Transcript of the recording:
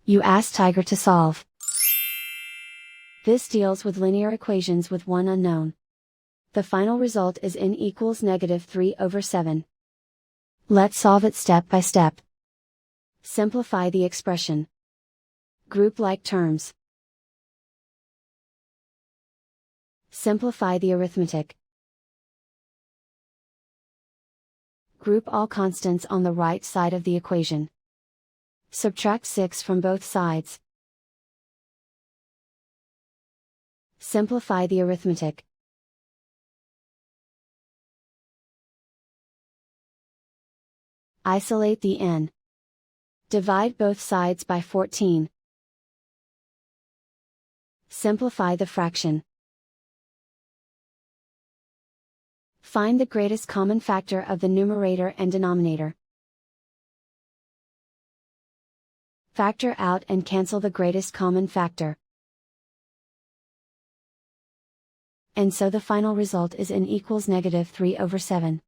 You ask Tiger to solve. This deals with linear equations with one unknown. The final result is n equals -3/7. Let's solve it step by step. Simplify the expression. Group like terms. Simplify the arithmetic. Group all constants on the right side of the equation. Subtract 6 from both sides. Simplify the arithmetic. Isolate the n. Divide both sides by 14. Simplify the fraction. Find the greatest common factor of the numerator and denominator. Factor out and cancel the greatest common factor. And so the final result is n equals -3/7.